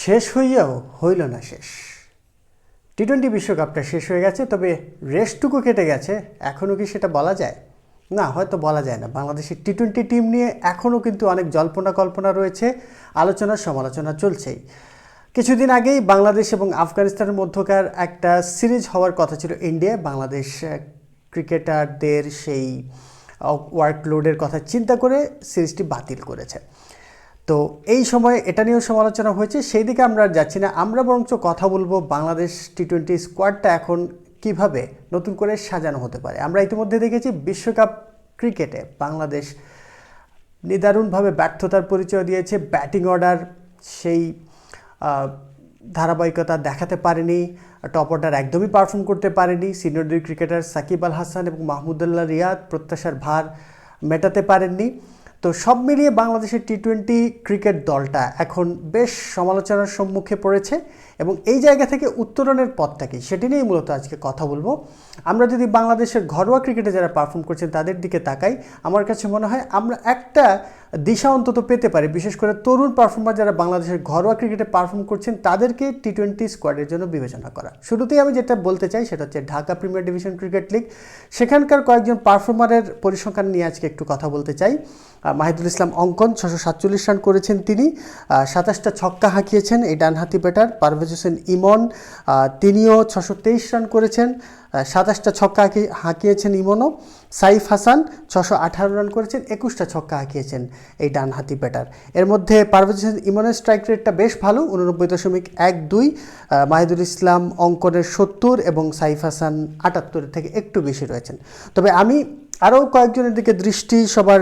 শেষ হইয়াও হইল না শেষ। টি-20 বিশ্বকাপটা শেষ হয়ে গেছে, তবে রেস্টটুকু কেটে গেছে। এখনও কি সেটা বলা যায়? না, হয়তো বলা যায় না। বাংলাদেশের টি-20 টিম নিয়ে এখনও কিন্তু অনেক জল্পনা কল্পনা রয়েছে, আলোচনা সমালোচনা চলছেই। কিছুদিন আগেই বাংলাদেশ এবং আফগানিস্তানের মধ্যকার একটা সিরিজ হওয়ার কথা ছিল ইন্ডিয়ায়। বাংলাদেশ ক্রিকেটারদের সেই ওয়ার্কলোডের কথা চিন্তা করে সিরিজটি বাতিল করেছে। তো এই সময় এটা নিয়েও সমালোচনা হয়েছে, সেই দিকে আমরা আর যাচ্ছি না। আমরা বরঞ্চ কথা বলবো বাংলাদেশ টি-20 স্কোয়াডটা এখন কিভাবে নতুন করে সাজানো হতে পারে। আমরা ইতিমধ্যে দেখেছি বিশ্বকাপ ক্রিকেটে বাংলাদেশ নিদারুণভাবে ব্যর্থতার পরিচয় দিয়েছে। ব্যাটিং অর্ডার সেই ধারাবাহিকতা দেখাতে পারেনি, টপ অর্ডার একদমই পারফর্ম করতে পারেনি। সিনিয়র দুই ক্রিকেটার সাকিব আল হাসান এবং মাহমুদুল্লাহ রিয়াদ প্রত্যাশার ভার মেটাতে পারেননি। তো সব মিলিয়ে বাংলাদেশের টি-20 ক্রিকেট দলটা এখন বেশ সমালোচনার সম্মুখে পড়েছে, এবং এই জায়গা থেকে উত্তরণের পথটা কি সেটি নিয়েই মূলত আজকে কথা বলবো। আমরা যদি বাংলাদেশের ঘরোয়া ক্রিকেটে যারা পারফর্ম করছেন তাদের দিকে তাকাই, আমার কাছে মনে হয় আমরা একটা দিশা অন্তত পেতে পারি। বিশেষ করে তরুণ পারফর্মার যারা বাংলাদেশের ঘরোয়া ক্রিকেটে পারফর্ম করছেন তাদেরকে টি-20 স্কোয়াডের জন্য বিবেচনা করা। শুরুতেই আমি যেটা বলতে চাই সেটা হচ্ছে Dhaka premier division cricket league, সেখানকার কয়েকজন পারফর্মারের পরিসংখ্যান নিয়ে আজকে একটু কথা বলতে চাই। মাহিদুল ইসলাম অঙ্কন 647 রান করেছেন, তিনি 27টা ছক্কা হাঁকিয়েছেন। এই ডানহাতি ব্যাটার পারভেজ হোসেন ইমন, তিনিও 623 রান করেছেন, 27টা ছক্কা হাঁকিয়েছেন ইমনও। সাইফ হাসান 618 রান করেছেন, 21টা ছক্কা হাঁকিয়েছেন এই ডানহাতি ব্যাটার। এর মধ্যে পারভেজ হোসেন ইমনের স্ট্রাইক রেটটা বেশ ভালো, 89.12। মাহিদুল ইসলাম অঙ্কনের 70 এবং সাইফ হাসান 78 থেকে একটু বেশি রয়েছেন। তবে আমি আরও কয়েকজনের দিকে দৃষ্টি সবার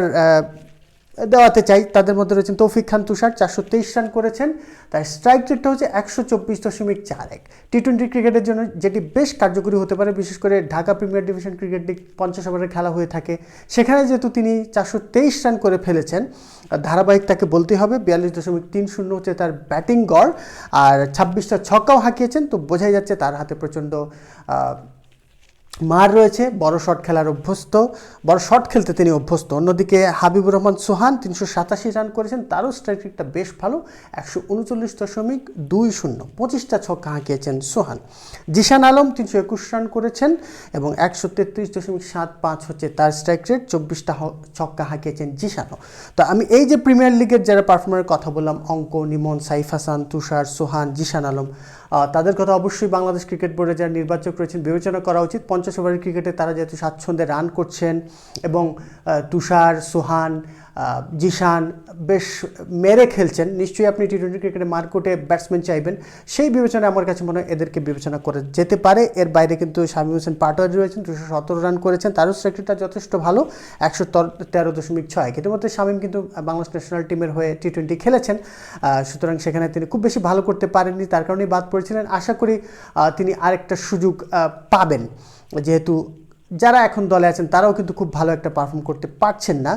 দেওয়াতে চাই। তাদের মধ্যে রয়েছেন তৌফিক খান তুষার, 423 রান করেছেন, তার স্ট্রাইক রেটটা হচ্ছে 124.41। টি-20 ক্রিকেটের জন্য যেটি বেশ কার্যকরী হতে পারে, বিশেষ করে Dhaka premier division cricket league 50 ওভারের খেলা হয়ে থাকে, সেখানে যেহেতু তিনি 423 রান করে ফেলেছেন, ধারাবাহিক তাকে বলতে হবে। 42.30 হচ্ছে তার ব্যাটিং গড়, আর 26টা ছক্কাও হাঁকিয়েছেন। তো বোঝাই যাচ্ছে তার হাতে প্রচণ্ড মার রয়েছে, বড় শট খেলার অভ্যস্ত, বড় শট খেলতে তিনি অভ্যস্ত। অন্যদিকে হাবিবুর রহমান সোহান 387 রান করেছেন, তারও স্ট্রাইক রেটটা বেশ ভালো, 139.20। 25টা ছক্কা হাঁকিয়েছেন সোহান। জিশান আলম 321 রান করেছেন এবং 133.75 হচ্ছে তার স্ট্রাইক রেট, 24টা ছক্কা হাঁকিয়েছেন জিশানও। তো আমি এই যে প্রিমিয়ার লিগের যারা পারফর্মারের কথা বললাম, অঙ্কন, ইমন, সাইফ হাসান, তুষার, সোহান, জিশান আলম, তাদের কথা অবশ্যই বাংলাদেশ ক্রিকেট বোর্ডে যারা নির্বাচক রয়েছেন বিবেচনা করা উচিত। 50 ওভারের ক্রিকেটে তারা যেহেতু স্বাচ্ছন্দ্যে রান করছেন, এবং তুষার, সোহান, জিশান বেশ মেরে খেলছেন, নিশ্চয়ই আপনি টি-20 ক্রিকেটে মার্কেটে ব্যাটসম্যান চাইবেন, সেই বিবেচনায় আমার কাছে মনে হয় এদেরকে বিবেচনা করে যেতে পারে। এর বাইরে কিন্তু শামীম হোসেন পাটোয়ারি রয়েছেন, 217 রান করেছেন, তারও স্ট্রাইক রেটটা যথেষ্ট ভালো, 113.6। ইতিমধ্যে শামীম কিন্তু বাংলাদেশ ন্যাশনাল টিমের হয়ে টি-20 খেলেছেন, সুতরাং সেখানে তিনি খুব বেশি ভালো করতে পারেননি, তার কারণেই বাদ পড়েছিলেন। আশা করি তিনি আরেকটা সুযোগ পাবেন, যেহেতু যারা এখন দলে আছেন তারাও কিন্তু খুব ভালো একটা পারফর্ম করতে পারছেন না,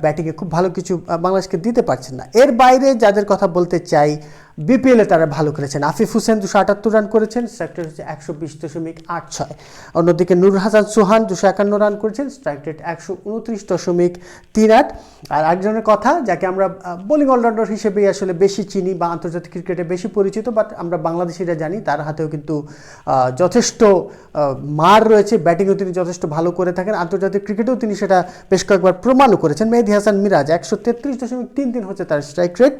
ব্যাটিংয়ে খুব ভালো কিছু বাংলাদেশকে দিতে পারছেন না। এর বাইরে যাদের কথা বলতে চাই, বিপিএলে তারা ভালো করেছেন। আফিফ হোসেন 278 রান করেছেন, স্ট্রাইক রেট হচ্ছে 120.86। অন্যদিকে নূর হাসান সোহান 251 রান করেছেন, স্ট্রাইক রেট 129.38। আর একজনের কথা যাকে আমরা বোলিং অলরাউন্ডার হিসেবেই আসলে বেশি চিনি বা আন্তর্জাতিক ক্রিকেটে বেশি পরিচিত, বাট আমরা বাংলাদেশিরা জানি তার হাতেও কিন্তু যথেষ্ট মার রয়েছে, ব্যাটিংও তিনি যথেষ্ট ভালো করে থাকেন, আন্তর্জাতিক ক্রিকেটেও তিনি সেটা বেশ কয়েকবার প্রমাণও করেছেন। মেহেদী হাসান মিরাজ 133.33 হচ্ছে তার স্ট্রাইক রেট,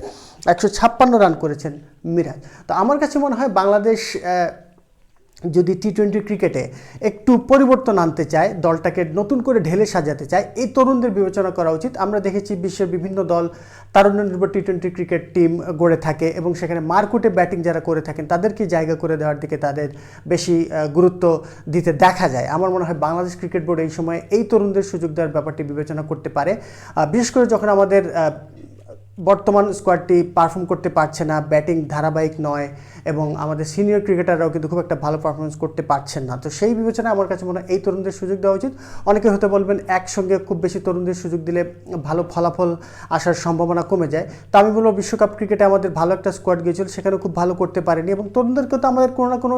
156 রান করেছেন মিরাজ। তো আমার কাছে মনে হয় বাংলাদেশ যদি টি-20 ক্রিকেটে একটু পরিবর্তন আনতে চায়, দলটাকে নতুন করে ঢেলে সাজাতে চায়, এই তরুণদের বিবেচনা করা উচিত। আমরা দেখেছি বিশ্বের বিভিন্ন দল তারুণ্য নির্ভর টি-20 ক্রিকেট টিম গড়ে থাকে, এবং সেখানে মারকুটে ব্যাটিং যারা করে থাকেন তাদেরকে জায়গা করে দেওয়ার দিকে তাদের বেশি গুরুত্ব দিতে দেখা যায়। আমার মনে হয় বাংলাদেশ ক্রিকেট বোর্ড এই সময় এই তরুণদের সুযোগ দেওয়ার ব্যাপারটি বিবেচনা করতে পারে, বিশেষ করে যখন আমাদের বর্তমান স্কোয়াডটি পারফর্ম করতে পারছে না, ব্যাটিং ধারাবাহিক নয়, এবং আমাদের সিনিয়র ক্রিকেটাররাও কিন্তু খুব একটা ভালো পারফরমেন্স করতে পারছেন না। তো সেই বিবেচনায় আমার কাছে মনে হয় এই তরুণদের সুযোগ দেওয়া উচিত। অনেকে হয়তো বলবেন একসঙ্গে খুব বেশি তরুণদের সুযোগ দিলে ভালো ফলাফল আসার সম্ভাবনা কমে যায়। তো আমি বলবো বিশ্বকাপ ক্রিকেটে আমাদের ভালো একটা স্কোয়াড গিয়েছিল, সেখানেও খুব ভালো করতে পারেনি, এবং তরুণদেরকেও তো আমাদের কোনো না কোনো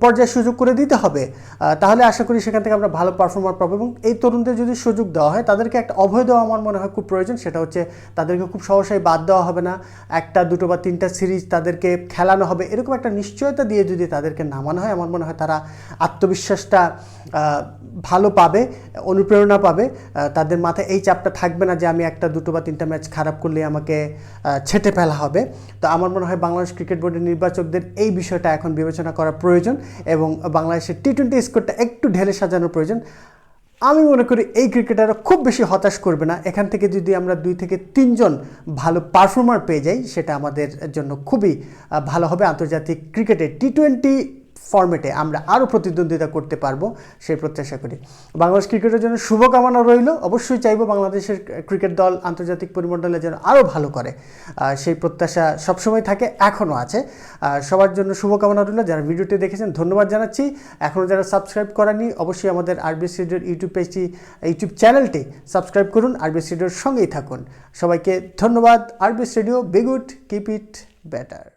পর্যায়ে সুযোগ করে দিতে হবে, তাহলে আশা করি সেখান থেকে আমরা ভালো পারফর্মার পাবো। এবং এই তরুণদের যদি সুযোগ দেওয়া হয়, তাদেরকে একটা অভয় দেওয়া আমার মনে হয় খুব প্রয়োজন, সেটা হচ্ছে তাদেরকে খুব সহজ সহসাই বাদ দেওয়া হবে না, একটা দুটো বা তিনটা সিরিজ তাদেরকে খেলানো হবে, এরকম একটা নিশ্চয়তা দিয়ে যদি তাদেরকে নামানো হয়, আমার মনে হয় তারা আত্মবিশ্বাসটা ভালো পাবে, অনুপ্রেরণা পাবে। তাদের মাথায় এই চাপটা থাকবে না যে আমি একটা দুটো বা তিনটা ম্যাচ খারাপ করলে আমাকে ছেঁটে ফেলা হবে। তো আমার মনে হয় বাংলাদেশ ক্রিকেট বোর্ডের নির্বাচকদের এই বিষয়টা এখন বিবেচনা করা প্রয়োজন এবং বাংলাদেশের টি-20 স্কোরটা একটু ঢেলে সাজানোর প্রয়োজন। আমি মনে করি এই ক্রিকেটাররা খুব বেশি হতাশ করবে না। এখান থেকে যদি আমরা 2 থেকে 3 জন ভালো পারফর্মার পেয়ে যাই, সেটা আমাদের জন্য খুবই ভালো হবে। আন্তর্জাতিক ক্রিকেটে টি-20 ফরম্যাটে আমরা আরও প্রতিদ্বন্দ্বিতা করতে পারবো সেই প্রত্যাশা করি। বাংলাদেশ ক্রিকেটের জন্য শুভকামনা রইল। অবশ্যই চাইবো বাংলাদেশের ক্রিকেট দল আন্তর্জাতিক পরিমণ্ডলে যেন আরও ভালো করে, সেই প্রত্যাশা সবসময় থাকে, এখনও আছে। সবার জন্য শুভকামনা রইল। যারা ভিডিওটি দেখেছেন ধন্যবাদ জানাচ্ছি। এখনও যারা সাবস্ক্রাইব করেননি অবশ্যই আমাদের আরবিএস রেডিওর ইউটিউব চ্যানেলটি সাবস্ক্রাইব করুন, আরবিএস রেডিওর সঙ্গেই থাকুন। সবাইকে ধন্যবাদ। RBS radio, be good, keep it better.